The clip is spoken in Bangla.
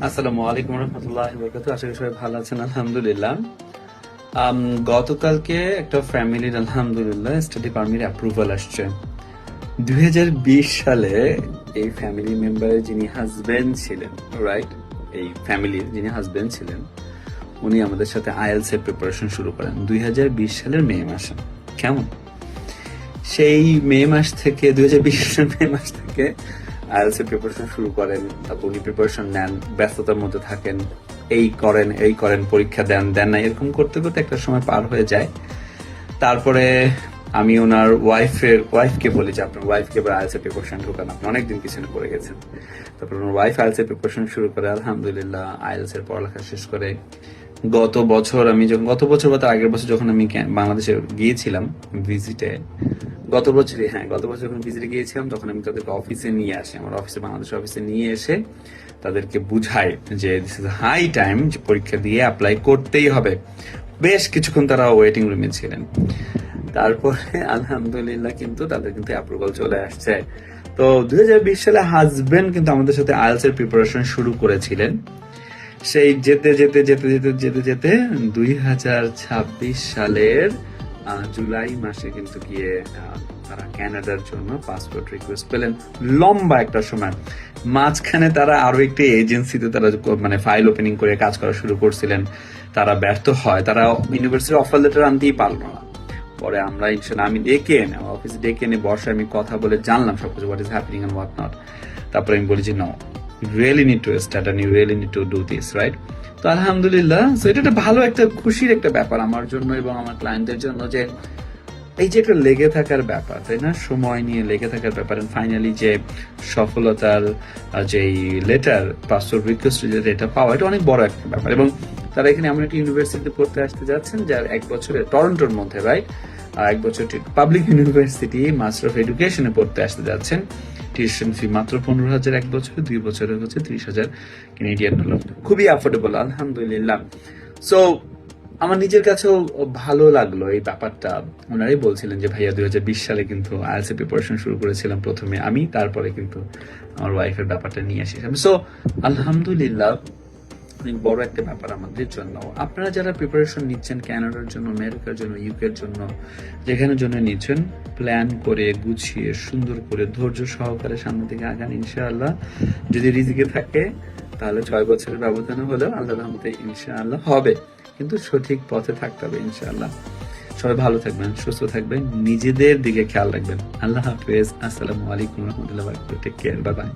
আসসালামু আলাইকুম রহমতুল্লাহ বরকাতুহু। আশা করি সবাই ভালো আছেন, আলহামদুলিল্লাহ। গতকালকে একটা ফ্যামিলির আলহামদুলিল্লাহ স্টাডি পারমিট অ্যাপ্রুভাল আসছে। 2020 সালে এই ফ্যামিলি মেম্বারের যিনি হাজবেন্ড ছিলেন, রাইট, এই ফ্যামিলির যিনি হাজবেন্ড ছিলেন, উনি আমাদের সাথে আইএলটিএস এর প্রিপারেশন শুরু করেন 2020 সালের মে মাসে। কেমন সেই মে মাস থেকে 2020 সালের মে মাস থেকে আইএলটিএস এর প্রিপারেশন শুরু করেন। তারপর উনি প্রিপারেশন নেন, ব্যস্ততার মধ্যে থাকেন, এই করেন, পরীক্ষা দেন না, এরকম করতে করতে একটা সময় পার হয়ে যায়। তারপরে আমি ওনার ওয়াইফকে বলি যে আপনার ওয়াইফকে এবার আইএলটিএস এর প্রিপারেশন ঢোকান, আপনি অনেকদিন পিছনে পড়ে গেছেন। তারপর ওনার ওয়াইফ আইএলটিএস এর প্রিপারেশন শুরু করে, আলহামদুলিল্লাহ আইএলটিএস এর পড়ালেখা শেষ করে গত বছর বা তার আগের বছর যখন আমি বাংলাদেশে গিয়েছিলাম ভিজিটে, গত বছর যখন ভিজিটে গিয়েছিলাম তখন আমি তাদেরকে অফিসে নিয়ে আসি, আমার বাংলাদেশ অফিসে নিয়ে এসে তাদেরকে বুঝাই যে দিস ইজ হাই টাইম, যে পরীক্ষা দিয়ে অ্যাপ্লাই করতেই হবে। বেশ কিছুক্ষণ তারা ওয়েটিং রুমে ছিলেন। তারপরে আলহামদুলিল্লাহ কিন্তু তাদের কিন্তু অ্যাপ্রুভাল চলে আসছে। তো 2020 সালে হাজবেন্ড কিন্তু আমাদের সাথে আইএলটিএস এর প্রিপারেশন শুরু করেছিলেন। সেই যেতে 2026 সালের জুলাই মাসে কিন্তু গিয়ে তারা কানাডার জন্য পাসপোর্ট রিকোয়েস্ট পেলেন। লম্বা একটা সময় মাঝখানে তারা আরো একটি এজেন্সিতে তারা মানে ফাইল ওপেনিং করে কাজ করা শুরু করছিলেন। তারা ব্যর্থ হয়, তারা ইউনিভার্সিটির অফার লেটার আনতেই পারলো না। পরে আমরা আমি আমার অফিসে ডেকে এনে বসে আমি কথা বলে জানলাম সবকিছু, what is happening and what not. তারপরে আমি বলি যে no, you really need to start and you really need to do this, right? তো আলহামদুলিল্লাহ, এটা একটা ভালো একটা খুশির একটা ব্যাপার আমার জন্য এবং আমার ক্লায়েন্টদের জন্য, যে এই যে একটা লেগে থাকার ব্যাপার, তাই না, সময় নিয়ে লেগে থাকার ব্যাপার, ফাইনালি যে সফলতার যে লেটার, পাসপোর্ট রিকোয়েস্ট যেটা, এটা পাওয়া, এটা অনেক বড় একটা ব্যাপার। এবং তারা এখানে এমন একটা ইউনিভার্সিটিতে পড়তে আসতে যাচ্ছেন যার 1 বছরে, টরন্টোর মধ্যে, রাইট, 1 বছর পাবলিক ইউনিভার্সিটি মাস্টার অফ এডুকেশনে পড়তে আসতে যাচ্ছেন। টিউশন ফি মাত্র 15,000 1 বছরে, 2 বছরে হচ্ছে 30,000 কানাডিয়ান ডলার। খুবই অ্যাফোর্ডেবল, আলহামদুলিল্লাহ। সো আমার নিজের কাছেও ভালো লাগলো এই ব্যাপারটা। ওনারাই বলছিলেন যে ভাইয়া 2020 সালে কিন্তু আইএলটিএস এর প্রিপারেশন শুরু করেছিলাম প্রথমে আমি, তারপরে কিন্তু আমার ওয়াইফের ব্যাপারটা নিয়ে আসিলাম। সো আলহামদুলিল্লাহ, অনেক বড় একটা ব্যাপার আমাদের জন্য। আপনারা যারা প্রিপারেশন নিচ্ছেন কানাডার জন্য, আমেরিকার জন্য, ইউকের জন্য, যেখানের জন্য নিচ্ছেন, প্ল্যান করে গুছিয়ে সুন্দর করে ধৈর্য সহকারে সামনের দিকে আগান। ইনশাআল্লাহ যদি রিজিকে থাকে তাহলে 6 বছরের ব্যবধানে হলেও আল্লাহর রহমতে ইনশাআল্লাহ হবে, কিন্তু সঠিক পথে থাকতে হবে ইনশাআল্লাহ। সবাই ভালো থাকবেন, সুস্থ থাকবেন, নিজেদের দিকে খেয়াল রাখবেন। আল্লাহ হাফেজ। আসসালামু আলাইকুম রহমতুল্লাহ, টেক কেয়ার, বাই বাই।